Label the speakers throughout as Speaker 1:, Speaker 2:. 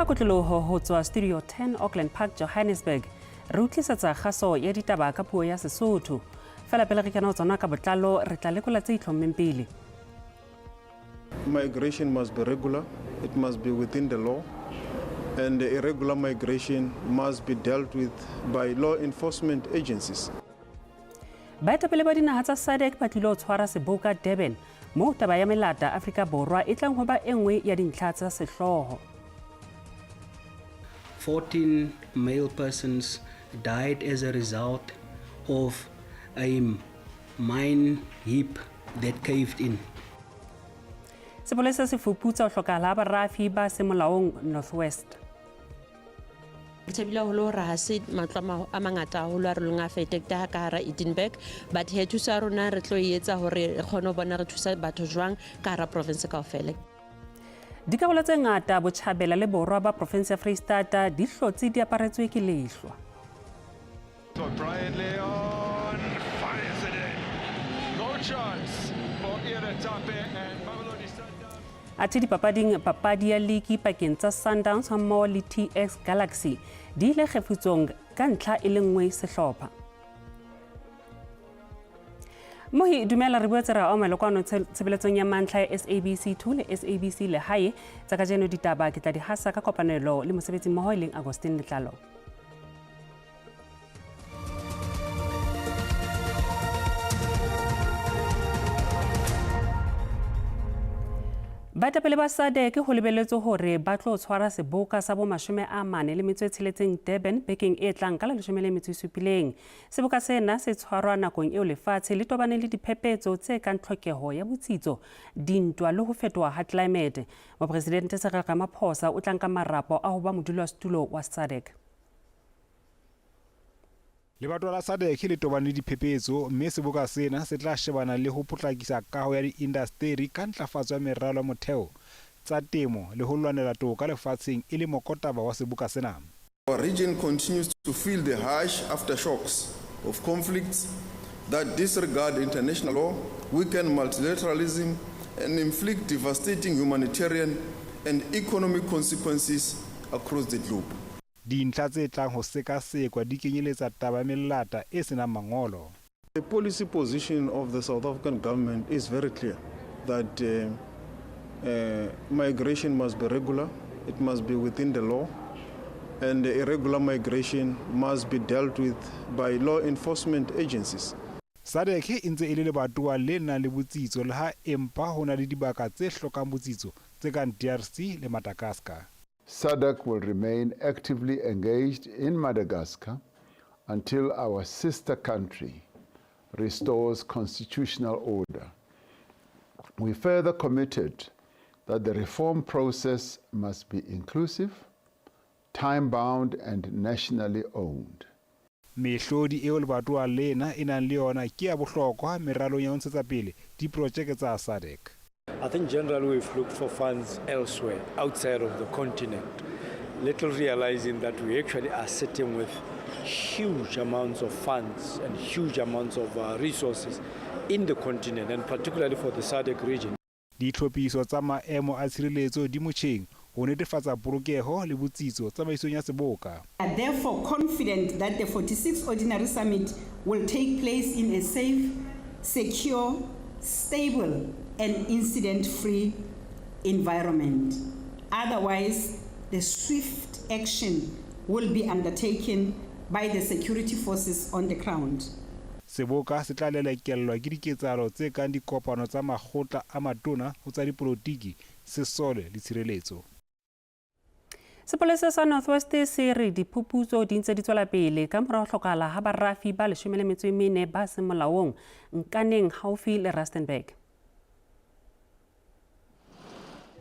Speaker 1: ka kotloloho ho tswa Studio 10 Auckland Park, Johannesburg. Re utlwisatsa kgaso ya ditaba ka puo ya Sesotho. Fela pele re kana ho tsona ka botlalo re tla lekola tse itlhommeng pele.
Speaker 2: Migration must be regular, it must be within the law, and the irregular migration must be dealt with by law enforcement agencies.
Speaker 1: Baetapele ba dinaha tsa SADC ba tlile ho tshwara Seboka Durban moo taba ya melata Afrika Borwa e tlang ho ba enngwe ya dintlha tsa sehloho.
Speaker 3: 14 male persons died as a result of a mine heap that caved in.
Speaker 1: Sepolesa se fuputsa ho hlokahala ha barafi ba semolaong Northwest.
Speaker 4: Tebila holo ra hase matlama a mangata holo a re longa fetekta ka hara Edinburgh but he thusa rona re tlo etsa hore re kgone ho bona re thusa batho jwang ka hara province kaofela.
Speaker 1: Dikarolo tse ngata botjhabela le borwa ba province ya Freistata di hlotse di aparetswe ke lehlwa.
Speaker 5: So Brian Leon fires it in. No chance for Ira Tape and Mamelodi Sundowns.
Speaker 1: Athe papadi ya league pakeng tsa Sundowns hammoho le TX Galaxy di ile kgefutsong ka ntlha e le nngwe sehlopha. Mohi dumela re boetse ra omela kwano tshebeletsong ya mantlha ya SABC2 le SABC le hae tsa kajeno ditaba ke tla di hasa ka kopanelo le mosebetsi mmoho e leng Agustin Letlalo. Baetapele ba SADC ho lebelletswe hore ba tlo tshwara Seboka sa bo 46 Durban bekeng e tlang ka la 17. Seboka sena se tshwarwa nakong eo lefatshe le tobane le diphephetso tse kang tlhokeho ya botsitso, dintwa le ho fetoha ha climate. Mopresidente Cyril Ramaphosa o tla nka marapo a ho ba modulasetulo wa SADC.
Speaker 6: Lebato la SADC le tobane le diphephetso mme Seboka sena se tla shebana le ho potlakisa kaho ya diindasteri ka ntlafatso ya meralo ya motheo tsa temo le ho lwanela toka lefatsheng e le mokotaba wa Seboka sena.
Speaker 2: Our region continues to feel the harsh aftershocks of conflicts that disregard international law, weaken multilateralism, and inflict devastating humanitarian and economic consequences across the globe.
Speaker 6: Dintlha tse tlang ho sekasekwa di kenyeletsa taba ya melata e senang mangolo.
Speaker 2: The policy position of the South African government is very clear that migration must be regular, it must be within the law, and the irregular migration must be dealt with by law enforcement agencies.
Speaker 6: SADC e ntse e le lebatowa le nang le botsitso le ha empa ho na le dibaka tse hlokang botsitso tse kang DRC le Madagascar.
Speaker 7: SADC will remain actively engaged in Madagascar until our sister country restores constitutional order. We further committed that the reform process must be inclusive, time-bound and nationally owned.
Speaker 6: Mehlodi eo lebatowa lena e nang le yona ke ya bohlokwa meralong ya ho ntshetsa pele diprojeke tsa SADC.
Speaker 8: I think generally we've looked for funds elsewhere, outside of the continent, little realizing that we actually are sitting with huge amounts of funds and huge amounts of resources in the continent, and particularly for the SADC region.
Speaker 6: Ditlhophiso tsa maemo a tshireletso di motjheng ho netefatsa polokeho le botsitso tsamaisong ya Seboka.
Speaker 9: I am therefore confident that the 46th Ordinary Summit will take place in a safe, secure, stable and incident-free environment. Otherwise, the swift action will be undertaken by the security forces on the ground.
Speaker 6: Seboka se tla lelekelwa ke diketsahalo tse kang dikopano tsa makgotla a matona ho tsa dipolotiki, sesole le tshireletso.
Speaker 1: Sepolesa sa Northwest se re diphuputso di ntse di tswela pele ka mora ho hlokahala ha barafi ba 14 ba semolaong Nkaneng haufi le Rustenburg.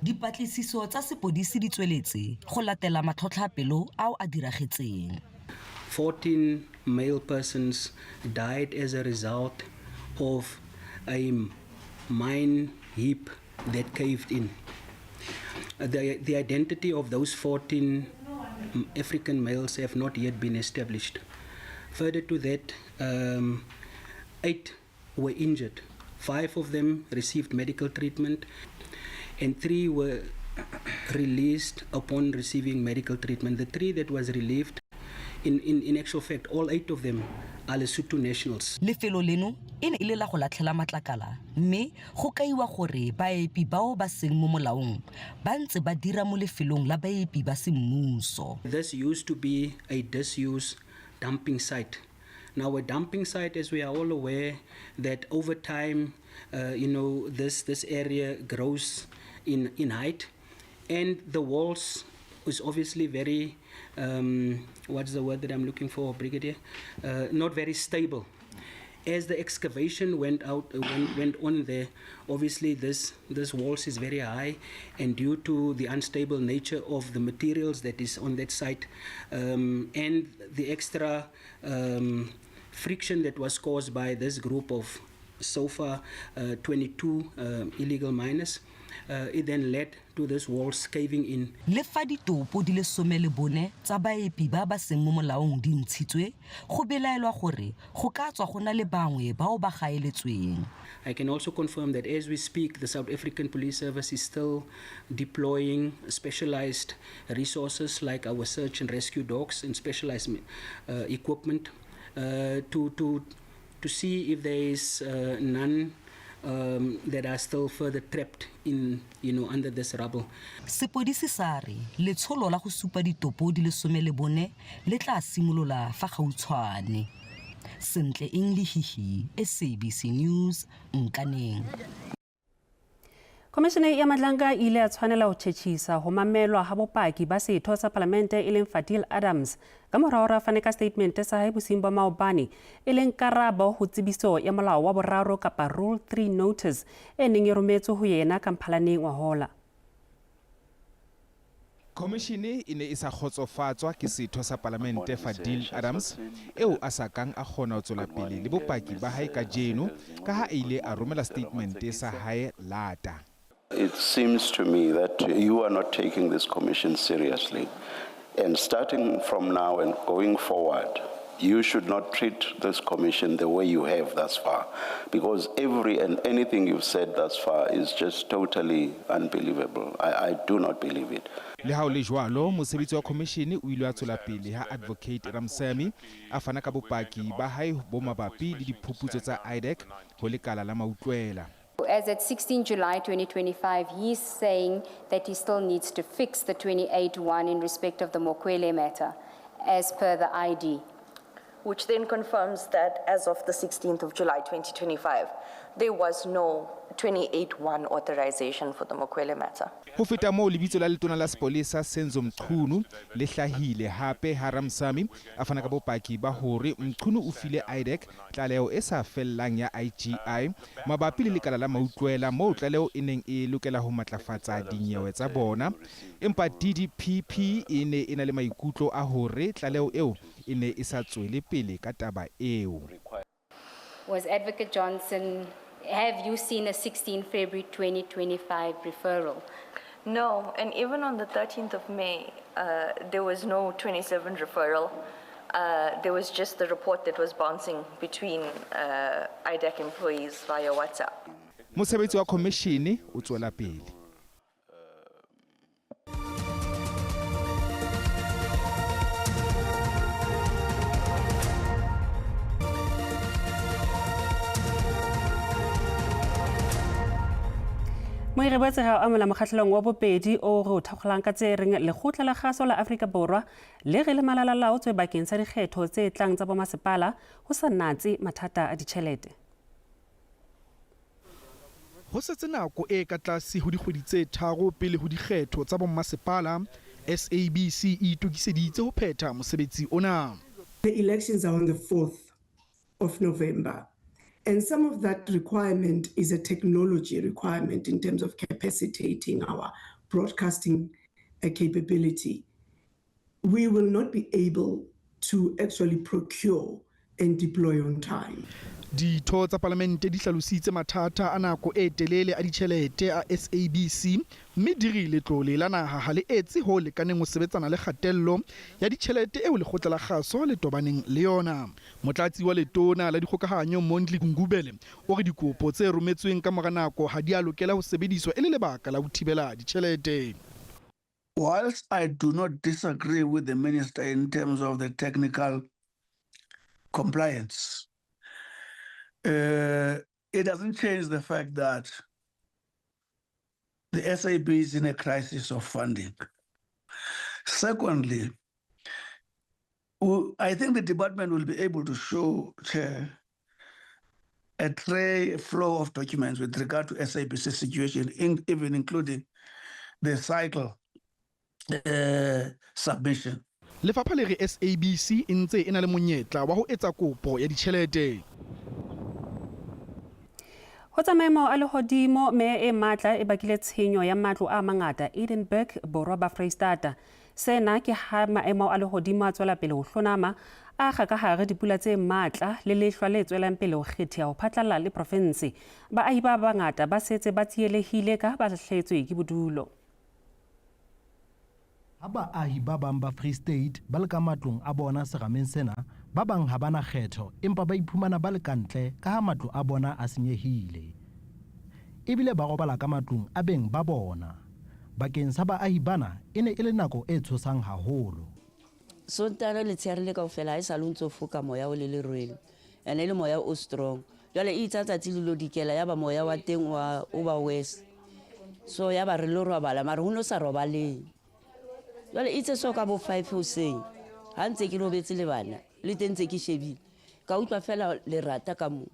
Speaker 10: Dipatlisiso tsa sepodisi di tsweletse go latela matlhotlhapelo ao a diragetseng.
Speaker 3: 14 male persons died as a result of a mine heap that caved in. The identity of those 14 African males have not yet been established. Further to that, 8 were injured. 5 of them received medical treatment and 3 were released upon receiving medical treatment. The 3 that was relieved, in actual fact, all 8 of them are Lesotho nationals.
Speaker 10: Lefelo leno e ne e le la go latlhela matlakala mme go kaiwa gore baepi bao ba seng mo molaong ba ntse ba dira mo lefelong la baepi ba semmuso.
Speaker 3: This used to be a disuse dumping site. Now, a dumping site, as we are all aware, that over time, this area grows in height, and the walls is obviously very, what's the word that I'm looking for, Brigadier? Not very stable. As the excavation went on there, obviously this walls is very high, and due to the unstable nature of the materials that is on that site, and the extra friction that was caused by this group of so far 22 illegal miners, it then led to this walls caving in.
Speaker 10: Le fa ditopo di le 14 tsa baepi ba ba seng mo molaong di ntshitswe, go belaelwa gore go ka tswa go na le bangwe bao ba gaeletsweng.
Speaker 3: I can also confirm that as we speak, the South African Police Service is still deploying specialized resources like our search and rescue dogs and specialized equipment to see if there is none that are still further trapped in, under this rubble.
Speaker 10: Sepodisi sa re letsholo la go supa ditopo di le 14 le tla simolola fa gautshwane. Sentle English, SABC News, Nkaneng.
Speaker 1: Komishene ya Madlanga ile a tshwanela ho tjhetjhisa ho mamelwa ha bopaki ba setho sa Palamente e leng Fadil Adams ka morao ra fane ka statement sa hae bosiung ba maobane e leng karabo ho tsebiso ya molao wa boraro kapa Rule 3 notice e neng e rometswe ho yena ka Mphalaneng wa hola.
Speaker 6: Komishene e ne e sa khotsofatswa ke setho sa Palamente Fadil Adams eo a sa kang a khona ho tswela pele le bopaki ba hae ka jeno ka ha ile a romela statement sa hae lata.
Speaker 11: It seems to me that you are not taking this commission seriously. And starting from now and going forward, you should not treat this commission the way you have thus far. Because every and anything you've said thus far is just totally unbelievable. I do not believe it.
Speaker 6: Le ha o le jwalo mosebetsi wa komishene o ile a tswela pele ha Advocate Ramsamy a fana ka bopaki ba hae bo mabapi le diphuputso tsa IDEC ho lekala la mautlwela.
Speaker 12: As at 16 July 2025, he's saying that he still needs to fix the 28-1 in respect of the Mokwele matter, as per the ID.
Speaker 13: Which then confirms that as of the 16th of July 2025, there was no 28-1 authorization for the Mokwele matter.
Speaker 6: Ho feta moo lebitso la letona la sepolesa Senzo Mchunu le hlahile hape ha Ramsamy a fana ka bopaki ba hore Mchunu o file IDEC tlaleho e sa fellang ya IGI mabapi le lekala la mautlwela moo tlaleho e neng e lokela ho matlafatsa dinyewe tsa bona, empa DDPP e ne e na le maikutlo a hore tlaleho eo e ne e sa tswele pele ka taba eo.
Speaker 12: Was Advocate Johnson, have you seen a 16 February 2025 referral?
Speaker 13: No, and even on the 13th of May, there was no 27 referral. There was just the report that was bouncing between IDEC employees via WhatsApp.
Speaker 6: Mosebetsi wa komishene o tswela pele.
Speaker 1: Moire ba tsega a mola mokgatlelong wa bobedi o re o thakgolang ka tse reng lekgotla la kgaso la Afrika Borwa le re le malalalaotswe bakeng sa dikgetho tse tlang tsa bomasepala ho sa natse mathata a ditjhelete.
Speaker 14: Ho setse nako e ka tlase ho dikgwedi tse tharo pele ho dikgetho tsa bomasepala, SABC e tokiseditse ho phetha mosebetsi ona.
Speaker 15: The elections are on the 4th of November. And some of that requirement is a technology requirement in terms of capacitating our broadcasting capability. We will not be able to actually procure and deploy on time.
Speaker 14: Ditho tsa Palamente di hlalositse mathata a nako e telele a ditjhelete a SABC mme di rile tlole la naha ha le etse ho lekaneng ho sebetsana le kgatello ya ditjhelete eo lekgotla la kgaso le tobaneng le yona. Motlatsi wa letona la dikgokahanyo Mondli Ngubele o re dikopo tse rometsweng ka mora nako ha di a lokela ho sebediswa e le lebaka la ho thibela ditjhelete.
Speaker 16: Whilst I do not disagree with the minister in terms of the technical compliance, it doesn't change the fact that the SAB is in a crisis of funding. Secondly, I think the department will be able to show, Chair, a tray flow of documents with regard to SABC situation, even including the cycle submission.
Speaker 14: Lefapha le re SABC e ntse e na le monyetla wa ho etsa kopo ya ditjhelete.
Speaker 1: Ho tsa maemo a lehodimo me e matla e bakile tshenyo ya matlo a mangata Edinburgh borwa ba Freistata. Sena ke ha maemo a lehodimo a tswela pele ho hlonama a ga ka hare dipula tse matla le lehlwa le tswelang pele ho kgethia ho phatlalla le province. Baahi ba bangata ba setse ba tsielehile ka ba hlahetswe ke bodulo.
Speaker 17: Ha baahi ba bang ba Free State ba le ka matlong a bona serameng sena, ba bang ha bana kgetho empa ba iphumana ba le kantle ka ha matlo a bona a senyehile. Ebile ba robala ka matlong a beng ba bona. Bakeng sa baahi bana e ne e le nako e tshosang haholo.
Speaker 18: Sontana le tsheare le kaofela e sa le ntse foka moya o le lerwele ene le moya o strong. Jwale e tsatsatsi le lo dikela ya ba moya wa teng wa over west. So ya ba re lo robala mara ho no sa robaleng. Jwale itse so ka bo 5 hoseng ha ntse ke robetse le bana le tentse ke shebile ka utlwa fela le rata ka mo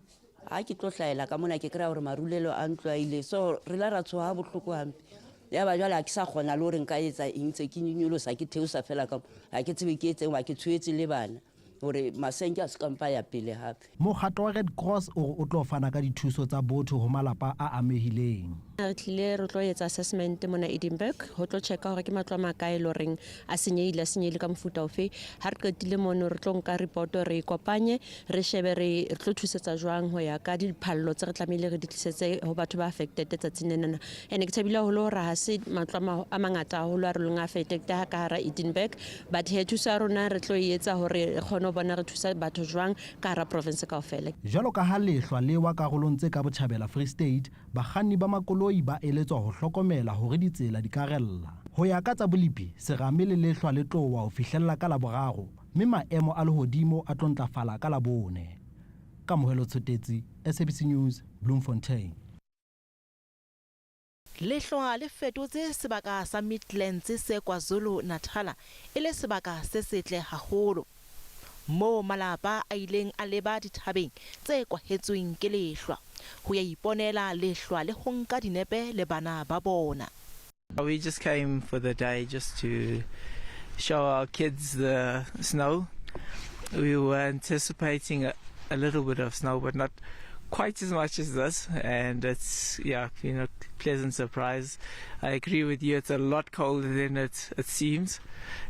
Speaker 18: ha ke tlo hlaela ka mona ke kra hore marulelo a ntloile so re la ra tshoha bohloko hampe ya ba jwale ha ke sa kgona le hore nka etsa eng tse ke nyinyolo sa ke theosa fela ka ha ke tsebe ke etseng wa ke tshwetse le bana hore masenke a se kampa ya pele hape.
Speaker 17: Mokgatlo wa Red Cross o tlo fana ka dithuso tsa botho ho malapa a amehileng.
Speaker 4: Re tlile re tlo etsa assessment mona Edinburgh ho tlo checka hore ke matlo a makae le reng a senyehile ka mofuta ofe. Ha re qetile mono re tlo nka report re kopanye re shebe re tlo thusetsa jwang ho ya ka diphallo tse re tlamehile re di tlisetse ho batho ba affected tsatsing nena. Ene ke thabile ho lo hore ha se matlo a mangata haholo a re lo nga affected ka hara Edinburgh but he thusa rona re tlo etsa hore re kgone bona re thusa batho jwang ka hara province kaofela.
Speaker 17: Jwalo ka ha lehlwa lewa karolong tse ka botjhabela Free State, bakganni ba makoloi ba eletswa ho hlokomela hore ditsela di karella. Ho ya ka tsa bolipi, serame le lehlwa le tlowa ho fihlella ka laboraro, mme maemo a lehodimo a tlo ntlafala ka labone. Kamohelo Tshotetsi, SABC News, Bloemfontein.
Speaker 19: Lehlwa le fetotse sebaka sa Midlands se KwaZulu Natal e le sebaka se setle haholo. Mo malapa a ileng a leba dithabeng tse kwahetsweng ke lehlwa ho ya iponela lehlwa le ho nka dinepe le bana ba bona.
Speaker 20: We just came for the day just to show our kids the snow. We were anticipating a little bit of snow but not quite as much as this, and it's pleasant surprise. I agree with you, it's a lot colder than it seems,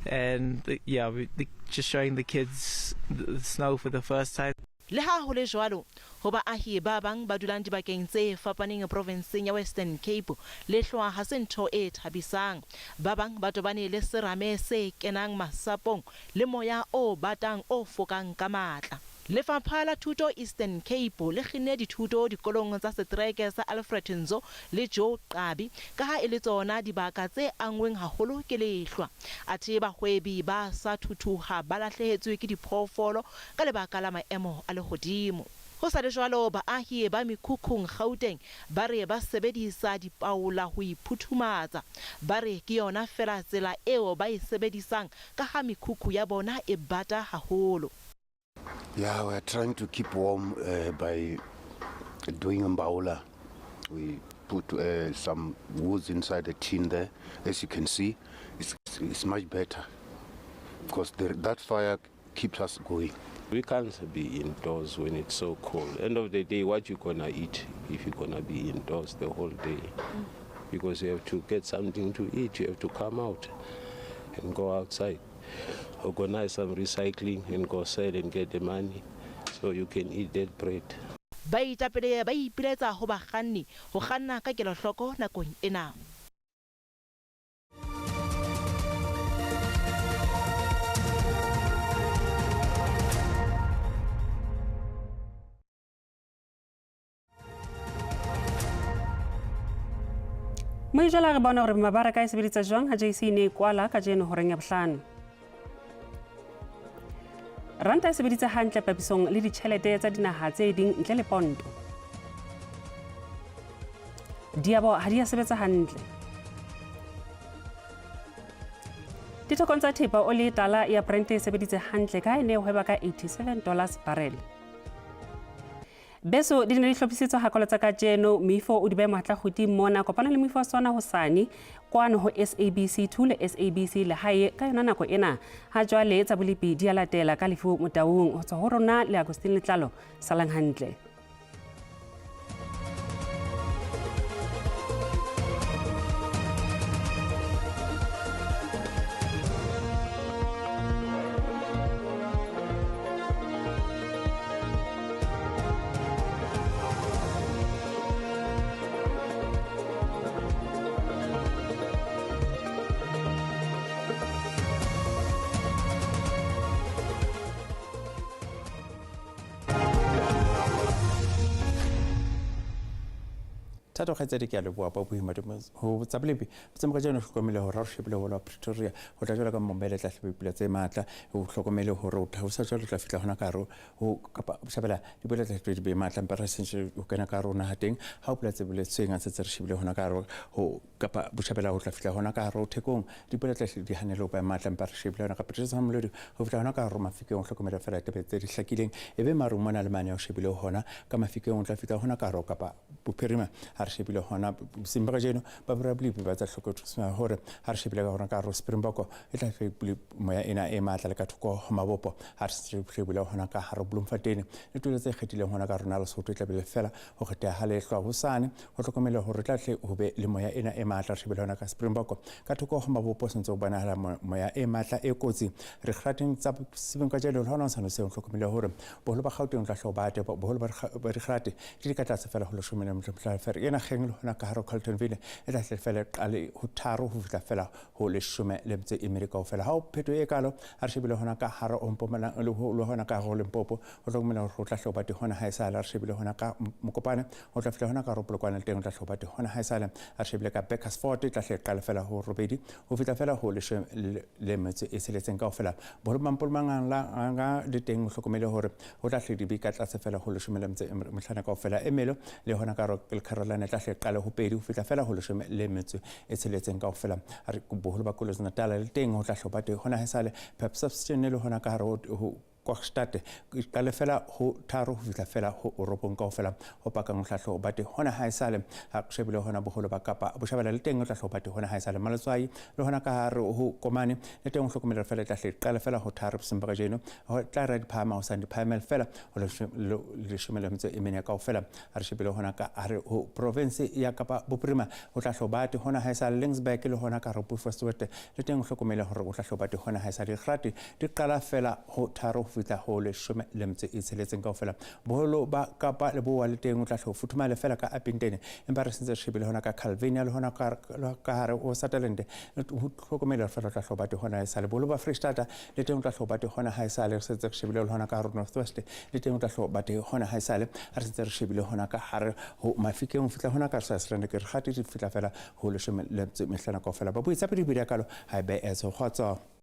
Speaker 20: and we're just showing the kids the snow for the first time.
Speaker 19: Le ha ho le jwalo ho baahi ba bang ba dulang dibakeng tse fapaneng provinceng ya Western Cape lehlwa ha se ntho e thabisang. Ba bang ba tobane le serame se kenang masapong le moya o batang o fokang ka matla. Lefapha la Thuto Eastern Cape le kginne dithuto dikolong tsa setereke sa Alfred Nzo le Joe Qabi ka ha e le tsona dibaka tse angweng haholo ke lehlwa. Athe bahwebi ba sa thuthuha ba lahlehetswe ke diphoofolo ka lebaka la maemo a lehodimo. Ho sa le jwalo baahi ba mekhukhung Gauteng ba re ba sebedisa dipaola ho iphuthumatsa. Ba re ke yona fela tsela eo ba e sebedisang ka ha mekhukhu ya bona e bata haholo.
Speaker 21: Yeah, we're trying to keep warm by doing mbaula. We put some woods inside the tin there. As you can see, it's much better because that fire keeps us going.
Speaker 22: We can't be indoors when it's so cold. End of the day, what you gonna eat if you're gonna be indoors the whole day? Because you have to get something to eat. You have to come out and go outside. Organize some recycling and go sell and get the money so you can eat that bread.
Speaker 19: Baitapele ba ipiletsa ho bakganni ho kganna ka kelohloko nakong ena.
Speaker 1: mo ijala re bona gore mabaraka e sebeditsa jwang ha JC ne kwala ka jeno horeng ya bohlano. Ranta e sebeditse hantle papisong le ditjhelete tsa dinaha tse ding ntle le pondo. Diabo ha di a sebetsa hantle. Dithekong tsa thepa oli tala ya Brent e sebeditse hantle ka ene hweba ka $87 barrel. Beso di ne di hlophisitswe hakolo tsa ka jeno Mifo o di be matla godimo mona kopana le Mifo sona hosane kwano ho SABC2 le SABC le hae ka yona nako ena ha jwale tsa bolipi di a latela ka lefu motaung ho tswa ho rona le Agustin Letlalo salang hantle.
Speaker 2: Tato khaitsedi ke a leboa pa boima ho tsa bolepi tsamaka jeno hlokomele hore re shebile ho la Pretoria ho tla jela ka mombele tla hlebile tse matla ho hlokomele hore o tla sa jalo tla fitla hona ka ro ho kapa shabela di bolela tla di be matla mpara sense o kana ka rona ha teng ha o pla tse boletseng a tse re shebile hona ka ro ho kapa boshabela ho tla fitla hona ka ro thekong di bolela tla di hanelo ba matla mpara shebile hona ka Pretoria sa molodi ho fitla hona ka ro mafikeng hlokomela fela tebe tse di hlakileng ebe maru mona le mane o shebile hona ka mafikeng o tla fitla hona ka ro kapa bophirima ha re shebile hona simba ka jeno ba bra blipi ba tsa hlokotsa hore ha re shebile ka hona ka ro Springbok e tla fe moya ena e matla le ka thoko mabopo ha re shebile hona ka haro Bloemfontein le tole tse kgethileng hona ka rona le Sotho tla bele fela ho kheta ha le hlwa hosane ho hlokomela hore tla hle ho be le moya ena e matla re shebile hona ka Springbok ka thoko mabopo sentse o bana hala moya e matla e kotsi re khating tsa sibeng ka jelo hona sano se ho hlokomela hore boholo ba Gauteng tla hlo ba te boholo ba re khate di ka tla se fela ho lo shomela motla fer ena kheng hona ka haro Carltonville e tla fela qale ho tharo ho fitla fela ho le shome le mtse America ho fela ha o pheto e kalo a re shebile hona ka haro ompomala le hona ka go Limpopo ho hlokomela ho tla hloba te hona ha isala re shebile hona ka Mokopane ho tla fela hona ka Ropolokwane le teng tla hloba te hona ha isala a shebile ka Beckersford tla hle qale fela ho robedi ho fitla fela ho le shome le mtse e seletseng ka ho fela boholo mampol mangang la nga le teng ho hlokomela hore ho tla hle di bi ka tla se fela ho le shome le mtse mohlana ka ho fela emelo le hona ka Carolina tla hle qale ho pedi ho fitla fela ho le shome le metse e tsheletseng ka ofela a re boholo ba KwaZulu Natal le teng ho tla hloba te hona ha sale pep substitution le hona ka haro ho Kwagstad ka le fela ho tharo ho fitla fela ho Europong ka ofela ho pakang hlahlo ba te hona ha sale ha shebile hona boholo ba kapa bo shabela le teng ho tla hloba te hona ha sale maletswai le hona ka haro ho Komane le teng ho hlokomela fela tla hle qale fela ho tharo simba ka jeno ho tla re diphama ho sandi phamel fela ho le shomela mtse e mene ka ofela a re shebile hona ka are ho province ya Kapa Bophirima ho tla hloba te hona ha sale Linksburg le hona ka Ropoefort le teng ho hlokomela hore o tla hloba te hona ha sale Grati di qala fela ho tharo fitla ho le shome le mtse e tsheletseng ka ofela boholo ba Kapa le boa le teng o tla hlo futhuma le fela ka Apintene empa re sentse shebile hona ka Calvinia le hona ka hare o Sutherland ho hlokomela fela tla hloba te hona ha sale boholo ba Freestata le teng o tla hloba te hona ha sale re sentse shebile le hona ka Northwest le teng o tla hloba te hona ha sale re sentse re shebile hona ka hare ho Mafikeng ho fitla hona ka Swaziland ke re gati di fitla fela ho le shome le mtse mehlana ka ofela ba buitsa pe di bidya kalo ha be etso khotso